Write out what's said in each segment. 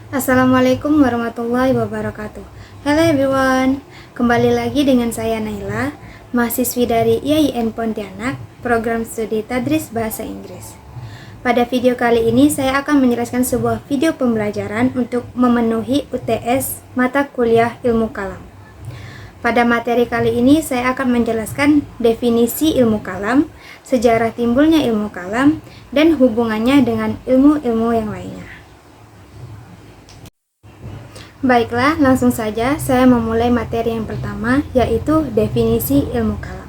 Assalamualaikum warahmatullahi wabarakatuh. Hello everyone, kembali lagi dengan saya Naila, mahasiswi dari IAIN Pontianak, program studi Tadris Bahasa Inggris. Pada video kali ini saya akan menjelaskan sebuah video pembelajaran untuk memenuhi UTS mata kuliah ilmu kalam. Pada materi kali ini saya akan menjelaskan definisi ilmu kalam, sejarah timbulnya ilmu kalam, dan hubungannya dengan ilmu-ilmu yang lainnya. Baiklah, langsung saja saya memulai materi yang pertama, yaitu definisi ilmu kalam.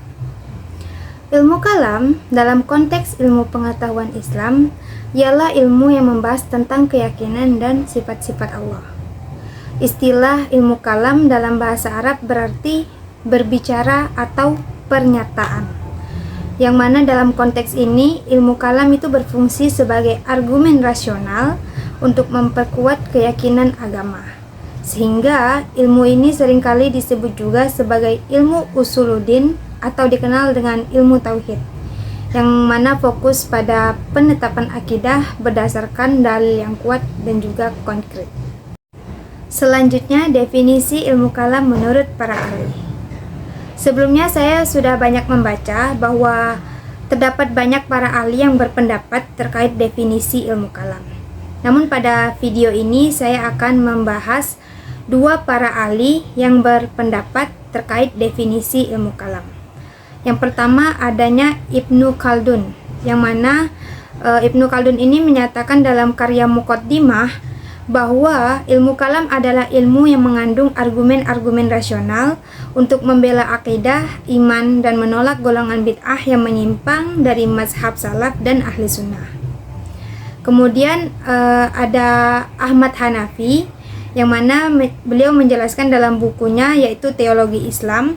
Ilmu kalam dalam konteks ilmu pengetahuan Islam ialah ilmu yang membahas tentang keyakinan dan sifat-sifat Allah. Istilah ilmu kalam dalam bahasa Arab berarti berbicara atau pernyataan, yang mana dalam konteks ini ilmu kalam itu berfungsi sebagai argumen rasional untuk memperkuat keyakinan agama. Sehingga ilmu ini seringkali disebut juga sebagai ilmu usuluddin atau dikenal dengan ilmu tauhid, yang mana fokus pada penetapan akidah berdasarkan dalil yang kuat dan juga konkret. Selanjutnya, definisi ilmu kalam menurut para ahli. Sebelumnya saya sudah banyak membaca bahwa terdapat banyak para ahli yang berpendapat terkait definisi ilmu kalam. Namun pada video ini saya akan membahas dua para ahli yang berpendapat terkait definisi ilmu kalam. Yang pertama adanya Ibnu Khaldun, yang mana Ibnu Khaldun ini menyatakan dalam karya Muqaddimah bahwa ilmu kalam adalah ilmu yang mengandung argumen-argumen rasional untuk membela akidah, iman, dan menolak golongan bid'ah yang menyimpang dari mazhab salaf dan ahli sunnah. Kemudian ada Ahmad Hanafi, yang mana beliau menjelaskan dalam bukunya yaitu Teologi Islam.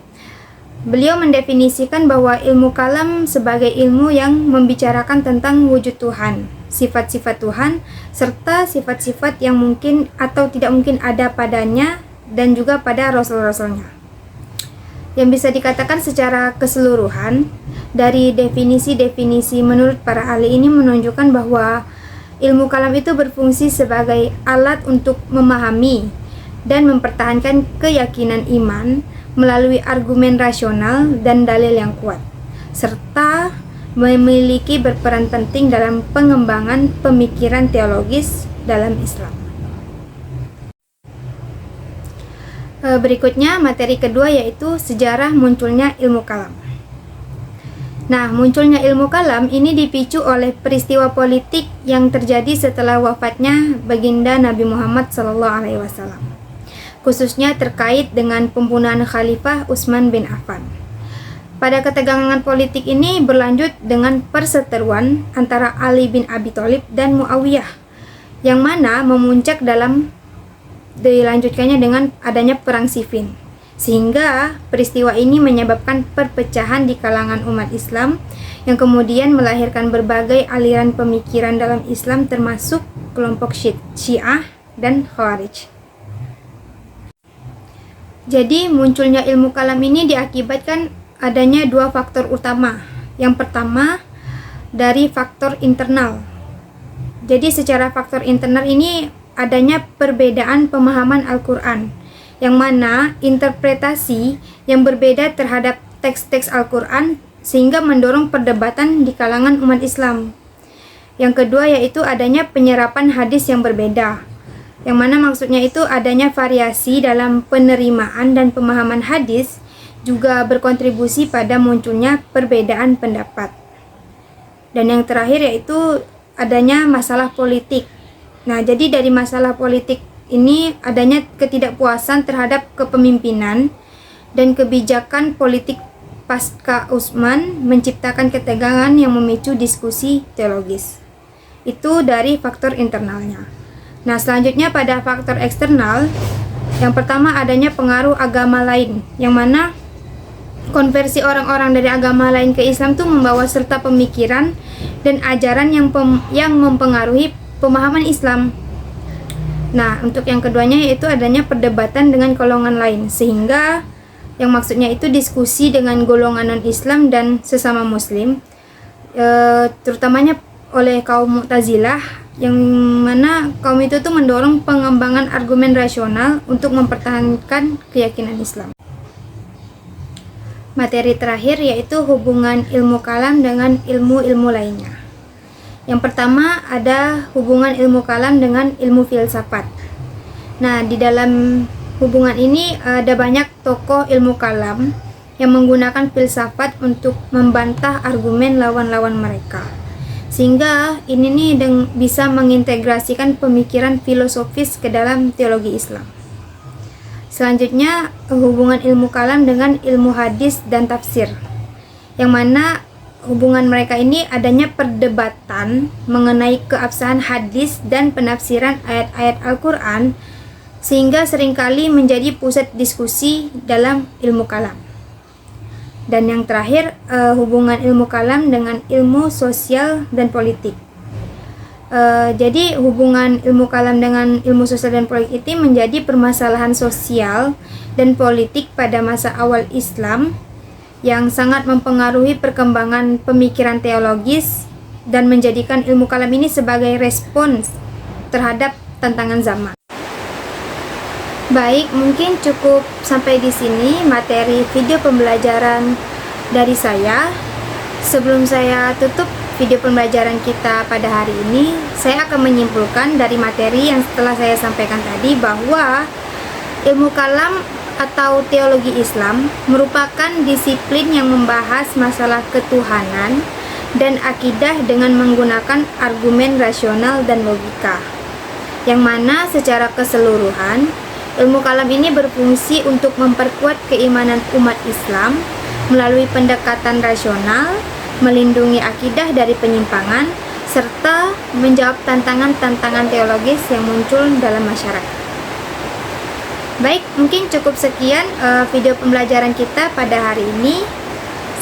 Beliau mendefinisikan bahwa ilmu kalam sebagai ilmu yang membicarakan tentang wujud Tuhan, sifat-sifat Tuhan, serta sifat-sifat yang mungkin atau tidak mungkin ada padanya dan juga pada rasul-rasulnya. Yang bisa dikatakan secara keseluruhan dari definisi-definisi menurut para ahli ini menunjukkan bahwa ilmu kalam itu berfungsi sebagai alat untuk memahami dan mempertahankan keyakinan iman melalui argumen rasional dan dalil yang kuat, serta memiliki berperan penting dalam pengembangan pemikiran teologis dalam Islam. Berikutnya materi kedua yaitu sejarah munculnya ilmu kalam. Nah, munculnya ilmu kalam ini dipicu oleh peristiwa politik yang terjadi setelah wafatnya baginda Nabi Muhammad SAW, khususnya terkait dengan pembunuhan Khalifah Utsman bin Affan. Pada ketegangan politik ini berlanjut dengan perseteruan antara Ali bin Abi Thalib dan Muawiyah, yang mana memuncak dalam dilanjutkannya dengan adanya perang Siffin. Sehingga peristiwa ini menyebabkan perpecahan di kalangan umat Islam yang kemudian melahirkan berbagai aliran pemikiran dalam Islam termasuk kelompok Syiah dan Khawarij. Jadi munculnya ilmu kalam ini diakibatkan adanya dua faktor utama. Yang pertama dari faktor internal. Jadi secara faktor internal ini adanya perbedaan pemahaman Al-Quran, yang mana interpretasi yang berbeda terhadap teks-teks Al-Quran sehingga mendorong perdebatan di kalangan umat Islam. Yang kedua yaitu adanya penyerapan hadis yang berbeda, yang mana maksudnya itu adanya variasi dalam penerimaan dan pemahaman hadis juga berkontribusi pada munculnya perbedaan pendapat. Dan yang terakhir yaitu adanya masalah politik. Nah, jadi dari masalah politik ini adanya ketidakpuasan terhadap kepemimpinan dan kebijakan politik pasca Utsman menciptakan ketegangan yang memicu diskusi teologis. Itu dari faktor internalnya. Nah, selanjutnya pada faktor eksternal, yang pertama adanya pengaruh agama lain, yang mana konversi orang-orang dari agama lain ke Islam itu membawa serta pemikiran dan ajaran yang mempengaruhi pemahaman Islam. Nah, untuk yang keduanya yaitu adanya perdebatan dengan golongan lain, sehingga yang maksudnya itu diskusi dengan golongan non-Islam dan sesama Muslim, terutamanya oleh kaum Mu'tazilah yang mana kaum itu tuh mendorong pengembangan argumen rasional untuk mempertahankan keyakinan Islam. Materi terakhir yaitu hubungan ilmu kalam dengan ilmu-ilmu lainnya. Yang pertama ada hubungan ilmu kalam dengan ilmu filsafat. Nah, di dalam hubungan ini ada banyak tokoh ilmu kalam yang menggunakan filsafat untuk membantah argumen lawan-lawan mereka. Sehingga ini nih bisa mengintegrasikan pemikiran filosofis ke dalam teologi Islam. Selanjutnya, hubungan ilmu kalam dengan ilmu hadis dan tafsir, yang mana hubungan mereka ini adanya perdebatan mengenai keabsahan hadis dan penafsiran ayat-ayat Al-Quran, sehingga seringkali menjadi pusat diskusi dalam ilmu kalam. Dan yang terakhir, hubungan ilmu kalam dengan ilmu sosial dan politik. Jadi hubungan ilmu kalam dengan ilmu sosial dan politik ini menjadi permasalahan sosial dan politik pada masa awal Islam yang sangat mempengaruhi perkembangan pemikiran teologis dan menjadikan ilmu kalam ini sebagai respons terhadap tantangan zaman. Baik, mungkin cukup sampai di sini materi video pembelajaran dari saya. Sebelum saya tutup video pembelajaran kita pada hari ini, saya akan menyimpulkan dari materi yang setelah saya sampaikan tadi bahwa ilmu kalam atau teologi Islam merupakan disiplin yang membahas masalah ketuhanan dan akidah dengan menggunakan argumen rasional dan logika, yang mana secara keseluruhan ilmu kalam ini berfungsi untuk memperkuat keimanan umat Islam melalui pendekatan rasional, melindungi akidah dari penyimpangan, serta menjawab tantangan-tantangan teologis yang muncul dalam masyarakat. Baik, mungkin cukup sekian video pembelajaran kita pada hari ini.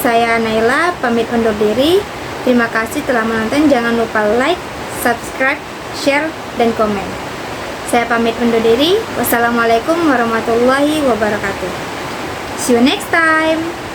Saya Naila, pamit undur diri. Terima kasih telah menonton. Jangan lupa like, subscribe, share, dan komen. Saya pamit undur diri. Wassalamualaikum warahmatullahi wabarakatuh. See you next time.